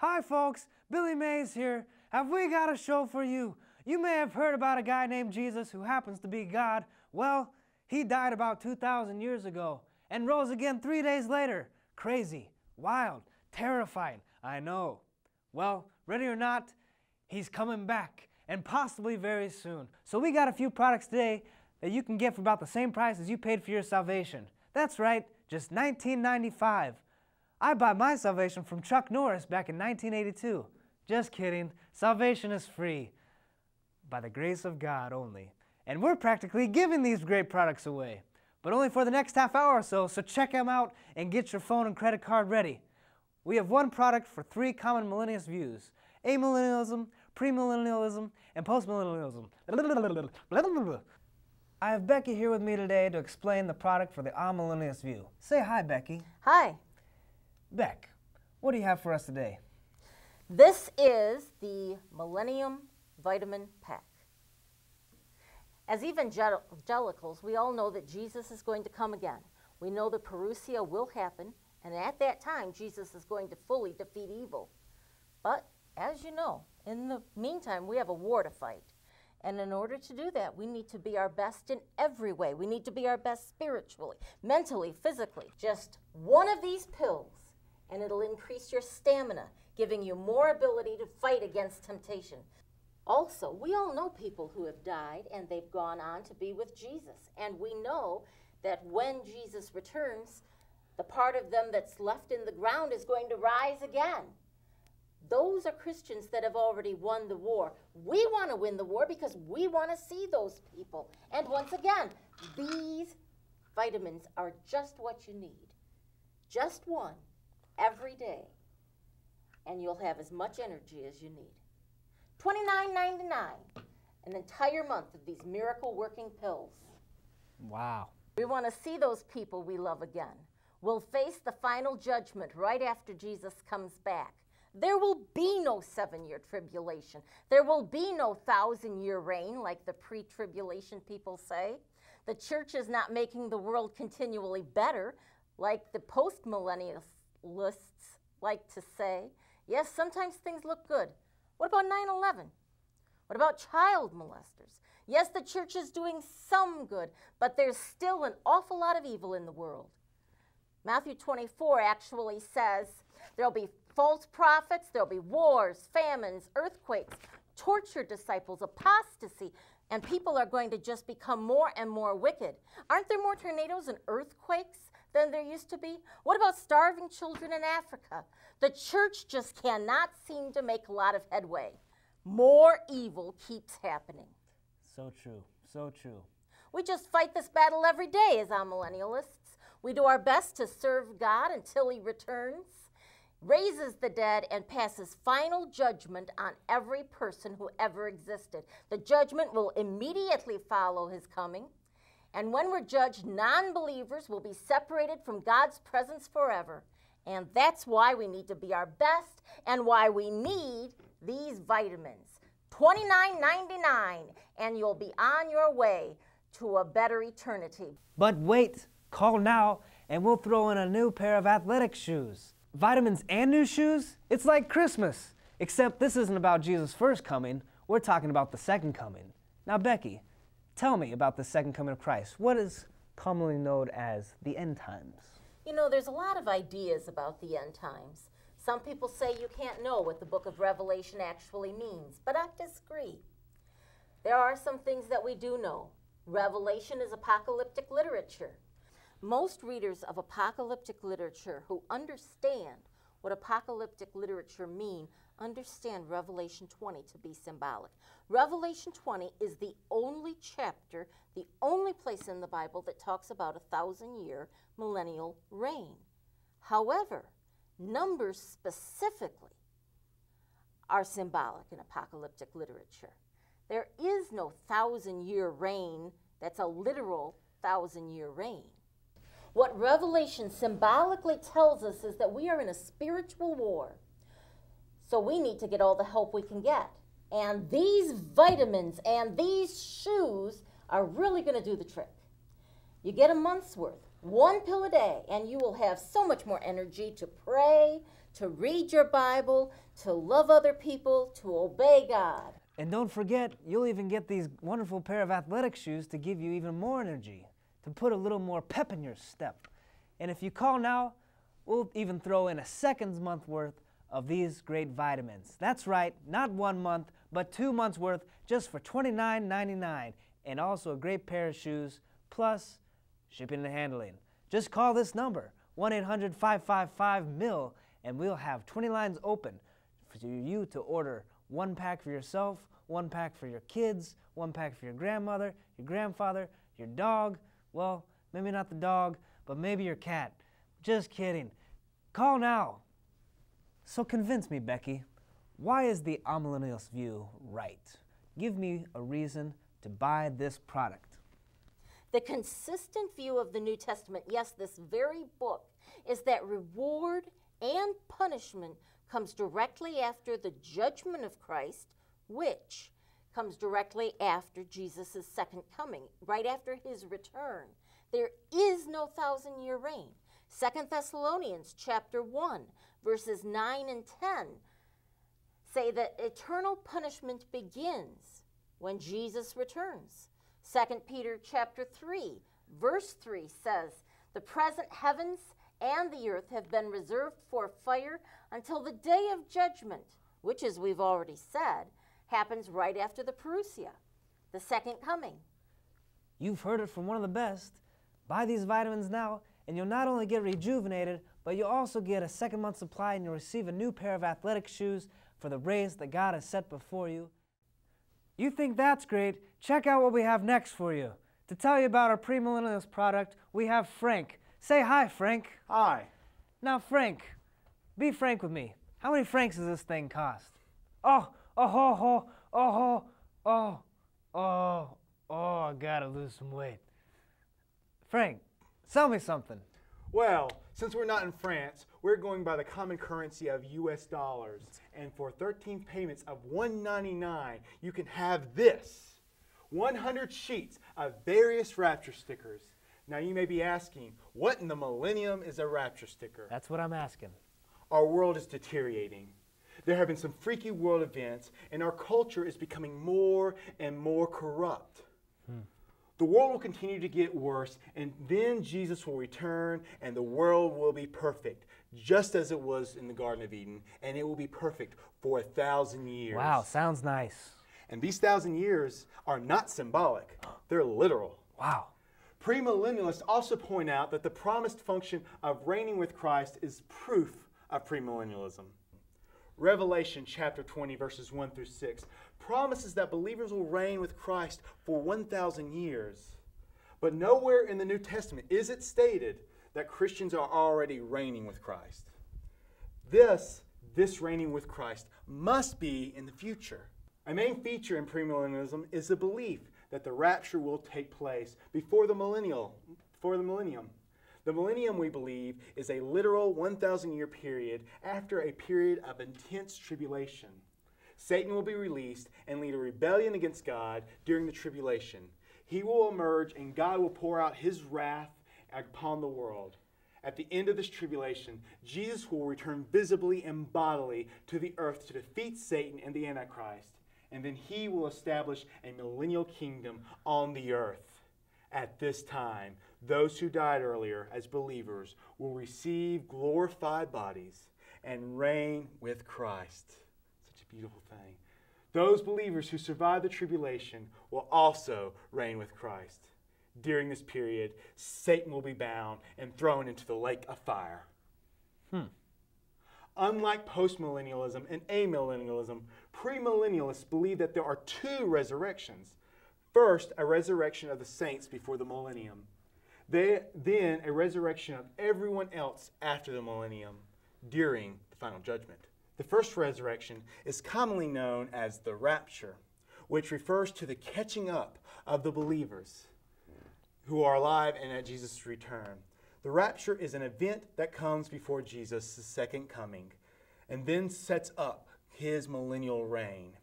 Hi folks, Billy Mays here. Have we got a show for you? You may have heard about a guy named Jesus who happens to be God. Well, he died about 2,000 years ago and rose again 3 days later. Crazy, wild, terrifying, I know. Well, ready or not, he's coming back, and possibly very soon. So we got a few products today that you can get for about the same price as you paid for your salvation. That's right, just $19.95. I bought my salvation from Chuck Norris back in 1982. Just kidding, salvation is free. By the grace of God only. And we're practically giving these great products away. But only for the next half hour or so, so check them out and get your phone and credit card ready. We have one product for 3 common millennialist views: amillennialism, premillennialism, and postmillennialism. I have Becky here with me today to explain the product for the amillennialist view. Say hi, Becky. Hi. Beck, what do you have for us today? This is the Millennium Vitamin Pack. As evangelicals, we all know that Jesus is going to come again. We know the parousia will happen, and at that time, Jesus is going to fully defeat evil. But, as you know, in the meantime, we have a war to fight. And in order to do that, we need to be our best in every way. We need to be our best spiritually, mentally, physically. Just one of these pills, and it'll increase your stamina, giving you more ability to fight against temptation. Also, we all know people who have died and they've gone on to be with Jesus. And we know that when Jesus returns, the part of them that's left in the ground is going to rise again. Those are Christians that have already won the war. We want to win the war because we want to see those people. And once again, these vitamins are just what you need. Just one every day, and you'll have as much energy as you need. $29.99, an entire month of these miracle working pills. Wow. We want to see those people we love again. We'll face the final judgment right after Jesus comes back. There will be no 7-year tribulation. There will be no 1,000-year reign like the pre-tribulation people say. The church is not making the world continually better like the post-millennialists like to say. Yes, sometimes things look good. What about 9/11? What about child molesters? Yes, the church is doing some good, but there's still an awful lot of evil in the world. Matthew 24 actually says there'll be false prophets, there'll be wars, famines, earthquakes, tortured disciples, apostasy, and people are going to just become more and more wicked. Aren't there more tornadoes and earthquakes than there used to be? What about starving children in Africa? The church just cannot seem to make a lot of headway. More evil keeps happening. So true, so true. We just fight this battle every day as amillennialists. We do our best to serve God until He returns, raises the dead, and passes final judgment on every person who ever existed. The judgment will immediately follow His coming. And when we're judged, non-believers will be separated from God's presence forever. And that's why we need to be our best and why we need these vitamins. $29.99, and you'll be on your way to a better eternity. But wait, call now and we'll throw in a new pair of athletic shoes. Vitamins and new shoes? It's like Christmas. Except this isn't about Jesus' first coming. We're talking about the second coming. Now, Becky, tell me about the second coming of Christ. What is commonly known as the end times? You know, there's a lot of ideas about the end times. Some people say you can't know what the book of Revelation actually means, but I disagree. There are some things that we do know. Revelation is apocalyptic literature. Most readers of apocalyptic literature who understand what apocalyptic literature means understand Revelation 20 to be symbolic. Revelation 20 is the only chapter, the only place in the Bible that talks about a 1,000-year millennial reign. However, numbers specifically are symbolic in apocalyptic literature. There is no 1,000-year reign that's a literal 1,000-year reign. What Revelation symbolically tells us is that we are in a spiritual war. So we need to get all the help we can get. And these vitamins and these shoes are really going to do the trick. You get a month's worth. 1 pill a day, and you will have so much more energy to pray, to read your Bible, to love other people, to obey God. And don't forget, you'll even get these wonderful pair of athletic shoes to give you even more energy, to put a little more pep in your step. And if you call now, we'll even throw in a second's month worth of these great vitamins. That's right, not 1 month, but 2 months worth just for $29.99. And also a great pair of shoes, plus shipping and handling. Just call this number, 1-800-555-MIL, and we'll have 20 lines open for you to order 1 pack for yourself, 1 pack for your kids, 1 pack for your grandmother, your grandfather, your dog. Well, maybe not the dog, but maybe your cat. Just kidding. Call now. So convince me, Becky, why is the amillennialist view right? Give me a reason to buy this product. The consistent view of the New Testament, yes, this very book, is that reward and punishment comes directly after the judgment of Christ, which comes directly after Jesus' second coming, right after his return. There is no 1,000-year reign. 2 Thessalonians chapter 1, verses 9 and 10 say that eternal punishment begins when Jesus returns. 2 Peter chapter 3, verse 3 says, "The present heavens and the earth have been reserved for fire until the day of judgment," which, as we've already said, happens right after the parousia, the second coming. You've heard it from one of the best. Buy these vitamins now, and you'll not only get rejuvenated, but you'll also get a second month supply, and you'll receive a new pair of athletic shoes for the race that God has set before you. You think that's great? Check out what we have next for you. To tell you about our premillennialist product, we have Frank. Say hi, Frank. Hi. Now, Frank, be frank with me. How many francs does this thing cost? Oh, I gotta lose some weight. Frank, sell me something. Well, since we're not in France, we're going by the common currency of US dollars. And for 13 payments of $1.99, you can have this 100 sheets of various rapture stickers. Now you may be asking, what in the millennium is a rapture sticker? That's what I'm asking. Our world is deteriorating. There have been some freaky world events, and our culture is becoming more and more corrupt. The world will continue to get worse, and then Jesus will return, and the world will be perfect, just as it was in the Garden of Eden, and it will be perfect for 1,000 years. Wow, sounds nice. And these 1,000 years are not symbolic, they're literal. Wow. Premillennialists also point out that the promised function of reigning with Christ is proof of premillennialism. Revelation chapter 20, verses 1 through 6 promises that believers will reign with Christ for 1,000 years. But nowhere in the New Testament is it stated that Christians are already reigning with Christ. This reigning with Christ must be in the future. A main feature in premillennialism is the belief that the rapture will take place before the millennium. The millennium, we believe, is a literal 1,000-year period after a period of intense tribulation. Satan will be released and lead a rebellion against God during the tribulation. He will emerge and God will pour out his wrath upon the world. At the end of this tribulation, Jesus will return visibly and bodily to the earth to defeat Satan and the Antichrist. And then he will establish a millennial kingdom on the earth. At this time, those who died earlier as believers will receive glorified bodies and reign with Christ. Such a beautiful thing. Those believers who survive the tribulation will also reign with Christ. During this period, Satan will be bound and thrown into the lake of fire. Unlike postmillennialism and amillennialism, premillennialists believe that there are two resurrections. First, a resurrection of the saints before the millennium. Then a resurrection of everyone else after the millennium during the final judgment. The first resurrection is commonly known as the rapture, which refers to the catching up of the believers who are alive and at Jesus' return. The rapture is an event that comes before Jesus' second coming and then sets up his millennial reign.